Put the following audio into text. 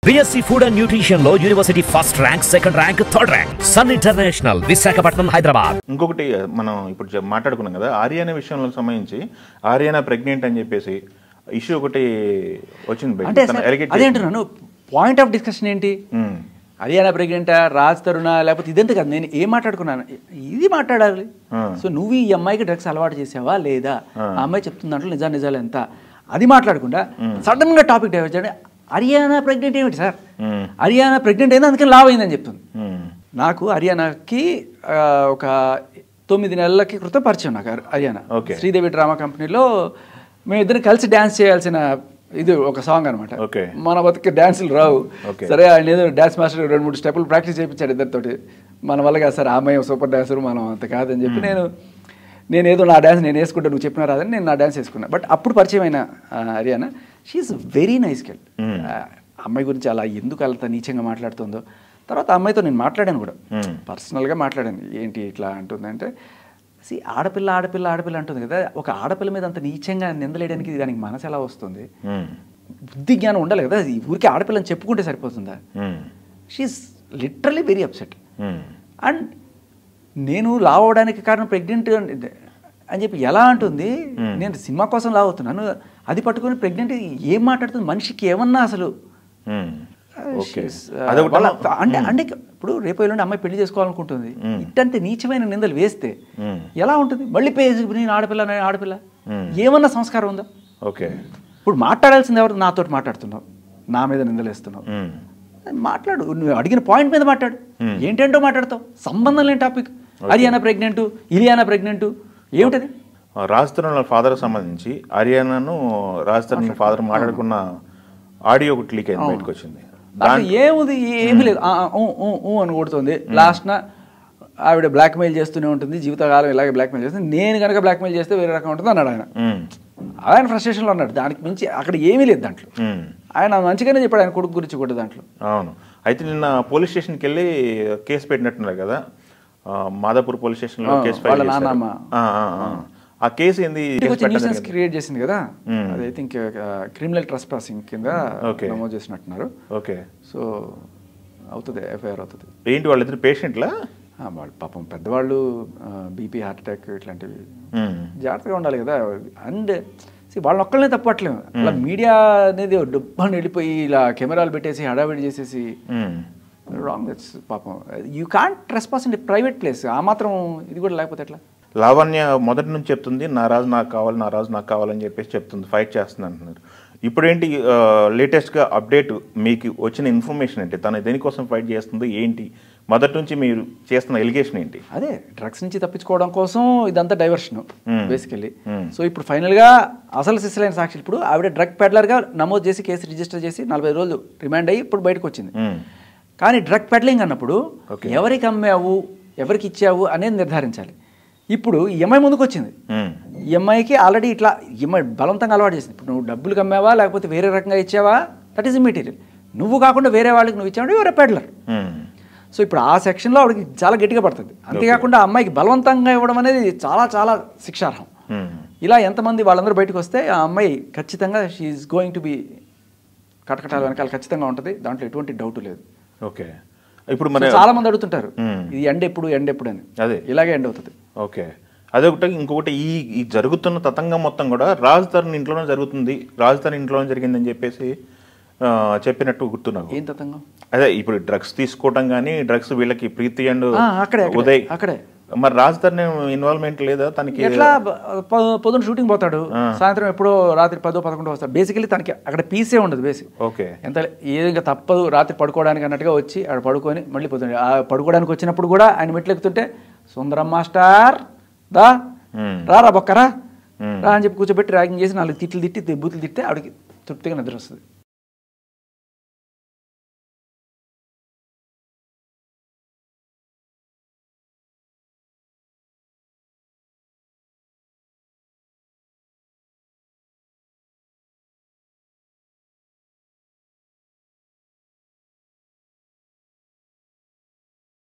BSc Food and Nutrition లో university first rank, second rank, third rank. Sun International, Visakhapatnam, Hyderabad. ఇంకొకటి మనం ఇప్పుడు మాట్లాడుకున్నాం కదా, ఆర్యానా విషయంలో సంబంధించి ఆర్యానా ప్రెగ్నెంట్ అని చెప్పేసి ఇష్యూ ఒకటి వచ్చింది. అదేంటున్నాను పాయింట్ ఆఫ్ డిస్కషన్ ఏంటి? హర్యానా ప్రెగ్నెంటా, రాజ్ తరుణ, లేకపోతే ఇదంతా కదా. నేను ఏం మాట్లాడుకున్నాను, ఇది మాట్లాడాలి. సో నువ్వు ఈ అమ్మాయికి డ్రగ్స్ అలవాటు చేసావా లేదా, ఆ అమ్మాయి చెప్తున్న దాంట్లో నిజాలు ఎంత, అది మాట్లాడకుండా సడన్ గా టాపిక్ డైవర్ట్ చేయడం. హర్యానా ప్రెగ్నెంట్ ఏమిటి సార్? హర్యానా ప్రెగ్నెంట్ అయింది అందుకని లావ్ అయిందని చెప్తుంది. నాకు హర్యానాకి ఒక 9 నెలలకి క్రితం పరిచయం. నాకు హర్యానా శ్రీదేవి డ్రామా కంపెనీలో మేమిద్దరం కలిసి డ్యాన్స్ చేయాల్సిన ఇది ఒక సాంగ్ అనమాట. మన బతుకు డ్యాన్సులు రావు, సరే ఆయన ఏదో డ్యాన్స్ మాస్టర్ 2-3 స్టెప్పులు ప్రాక్టీస్ చేయించాడు ఇద్దరితోటి. మన వల్ల కాదు సార్, ఆ అమ్మాయి సూపర్ డ్యాన్సర్, మనం అంత కాదని చెప్పి నేను ఏదో నా డ్యాన్స్ నేను వేసుకుంటా, నువ్వు చెప్పినా రాదని నేను నా డ్యాన్స్ వేసుకున్నా. బట్ అప్పుడు పరిచయం అయిన Haryana, she's very nice girl. అమ్మాయి గురించి అలా ఎందుకు అంత నీచంగా మాట్లాడుతుందో తర్వాత అమ్మాయితో నేను మాట్లాడాను కూడా, పర్సనల్గా మాట్లాడాను. ఏంటి ఇట్లా అంటుందంటే, ఆడపిల్ల ఆడపిల్ల ఆడపిల్ల అంటుంది కదా, ఒక ఆడపిల్ల మీద అంత నీచంగా నిందలేయడానికి దానికి మనసు ఎలా వస్తుంది? బుద్ధి జ్ఞానం ఉండాలి కదా, ఊరికి ఆడపిల్లని చెప్పుకుంటే సరిపోతుందా? She's literally very upset. And నేను లావ్ అవడానికి కారణం ప్రెగ్నెంట్ అని చెప్పి ఎలా అంటుంది? నేను సినిమా కోసం లావ్ అవుతున్నాను, అది పట్టుకుని ప్రెగ్నెంట్ ఏం మాట్లాడుతుంది? మనిషికి ఏమన్నా అసలు అంటే ఇప్పుడు రేపు ఎల్లుండి అమ్మాయి పెళ్లి చేసుకోవాలనుకుంటుంది, ఇట్టంటే నీచమైన నిందలు వేస్తే ఎలా ఉంటుంది? మళ్ళీ నేను ఆడపిల్ల ఏమన్నా సంస్కారం ఉందా? ఇప్పుడు మాట్లాడాల్సింది ఎవరు? నాతో మాట్లాడుతున్నావు, నా మీద నిందలు వేస్తున్నావు, మాట్లాడు. నువ్వు అడిగిన పాయింట్ మీద మాట్లాడు. ఏంటంటో మాట్లాడతావు, సంబంధం లేని topic. Haryana pregnant, Ileana pregnant ఏమిటది? రాజ్ తరుణ్ ఫాదర్ సంబంధించి హర్యానాను రాజ్ తరుణ్ ఫాదర్ మాట్లాడుకున్న ఆడియో ఒకటి లీక్ అయింది, బయటకు వచ్చింది. ఏముంది, ఏమి లేదు, అని కొడుతుంది. లాస్ట్న ఆవిడ బ్లాక్మెయిల్ చేస్తూనే ఉంటుంది, జీవితకాలం ఇలాగే బ్లాక్మెయిల్ చేస్తుంది. నేను కనుక బ్లాక్మెయిల్ చేస్తే వేరే రకం ఉంటుంది అన్నాడు ఆయన. ఆయన ఫ్రస్ట్రేషన్లో అన్నాడు. దానికి మించి అక్కడ ఏమీ లేదు దాంట్లో. ఆయన మంచిగానే చెప్పాడు ఆయన కొడుకు గురించి కూడా దాంట్లో. అవును. అయితే నిన్న పోలీస్ స్టేషన్కి వెళ్ళి కేసు పెట్టినట్టున్నారు కదా, మాదాపూర్ పోలీస్ స్టేషన్లో కేసు ఫైల్ చేశారు. ఆ కేసు ఏంది క్రియేట్ చేసింది కదా, అది ఐ థింక్ క్రిమినల్ ట్రెస్పాసింగ్ కింద నమోదు చేసినట్టున్నారు. సో అవుతుంది, ఎఫ్ఐఆర్ అవుతుంది. ఏంటి వాళ్ళిద్దరు పేషెంట్లా? వాళ్ళు పాపం పెద్దవాళ్ళు, బీపీ, హార్ట్ అటాక్ ఇట్లాంటివి, జాగ్రత్తగా ఉండాలి కదా. అండ్ వాళ్ళని ఒక్కళ్ళనే తప్పట్లేము. అలా మీడియా అనేది డబ్బని వెళ్ళిపోయి ఇలా కెమెరాలు పెట్టేసి హడావిడి చేసేసి రాంగ్. దట్స్ పాపం. You can't trespass in private place. ఆ మాత్రం ఇది కూడా లేకపోతే ఎట్లా? లావణ్య మొదటి నుంచి చెప్తుంది, నా రాజు నాకు కావాలి, నా రాజు నాకు కావాలని చెప్పేసి చెప్తుంది, ఫైట్ చేస్తుంది అంటున్నారు. ఇప్పుడేంటి లేటెస్ట్గా అప్డేట్ మీకు వచ్చిన ఇన్ఫర్మేషన్ ఏంటి? తను దేనికోసం ఫైట్ చేస్తుంది ఏంటి? మొదటి నుంచి మీరు చేస్తున్న ఎలిగేషన్ ఏంటి? అదే డ్రగ్స్ నుంచి తప్పించుకోవడం కోసం ఇదంతా డైవర్షన్ బేసికలీ. సో ఇప్పుడు ఫైనల్గా అసలు సిస్సులైన సాక్షులు, ఇప్పుడు ఆవిడ డ్రగ్ పెడ్లర్గా నమోదు చేసి కేసు రిజిస్టర్ చేసి 40 రోజులు రిమాండ్ అయ్యి ఇప్పుడు బయటకు వచ్చింది. కానీ డ్రగ్ పెడ్లింగ్ అన్నప్పుడు ఎవరికి అమ్మావు, ఎవరికి ఇచ్చావు అనేది నిర్ధారించాలి. ఇప్పుడు ఈ అమ్మాయి ముందుకు వచ్చింది, ఈ అమ్మాయికి ఆల్రెడీ ఇట్లా అమ్మాయి బలవంతంగా అలవాటు చేసింది. ఇప్పుడు నువ్వు డబ్బులు కమ్మావా లేకపోతే వేరే రకంగా ఇచ్చావా, దట్ ఈస్ ఇమ్మెటీరియల్. నువ్వు కాకుండా వేరే వాళ్ళకి నువ్వు ఇచ్చావు, ఎవరే పెడ్లర్. సో ఇప్పుడు ఆ సెక్షన్లో ఆవిడకి చాలా గట్టిగా పడుతుంది. అంతేకాకుండా అమ్మాయికి బలవంతంగా ఇవ్వడం అనేది చాలా చాలా శిక్షార్హం. ఇలా ఎంతమంది వాళ్ళందరూ బయటకు వస్తే ఆ అమ్మాయి ఖచ్చితంగా షీఈస్ గోయింగ్ టు బి కటకటాల వెనకాల ఖచ్చితంగా ఉంటుంది, దాంట్లో ఎటువంటి డౌట్ లేదు. ఓకే. ఇప్పుడు మరి చాలా మంది అడుగుతుంటారు ఇది ఎండ్ ఎప్పుడు అని. అదే ఇలాగే ఎండ్ అవుతుంది. ఓకే. అదొకటి. ఇంకొకటి, ఈ జరుగుతున్న తతంగం మొత్తం కూడా రాజ్ తరుణ్ ఇంట్లోనే జరుగుతుంది, రాజ్ తరుణ్ ఇంట్లోనే జరిగిందని చెప్పేసి చెప్పినట్టు గుర్తు నాకు. ఏం తతంగం? అదే ఇప్పుడు డ్రగ్స్ తీసుకోవడం కానీ, డ్రగ్స్ వీళ్ళకి ప్రీతి అండ్ ఉదయ్, అక్కడే మరి రాజ్ తరుణ్ ఇన్వాల్వ్మెంట్ లేదా తనకి? ఎట్లా పొద్దున షూటింగ్ పోతాడు, సాయంత్రం ఎప్పుడో రాత్రి 10-11 వస్తాడు. బేసికలీ తనకి అక్కడ పీసే ఉండదు. బేసిక్ ఎంత ఏదో తప్పదు రాత్రి పడుకోవడానికి అన్నట్టుగా వచ్చి ఆడ పడుకొని మళ్ళీ పోతాడు. పడుకోవడానికి వచ్చినప్పుడు కూడా ఆయన మెట్లు ఎక్కుతుంటే సుందరం మాస్టర్ దా రా బొక్కరా రా అని చెప్పి కూర్చోబెట్టి ర్యాగింగ్ చేసి 4 తిట్లు తిట్టి బూతులు తిట్టే ఆవిడకి తృప్తిగా నిద్ర వస్తుంది.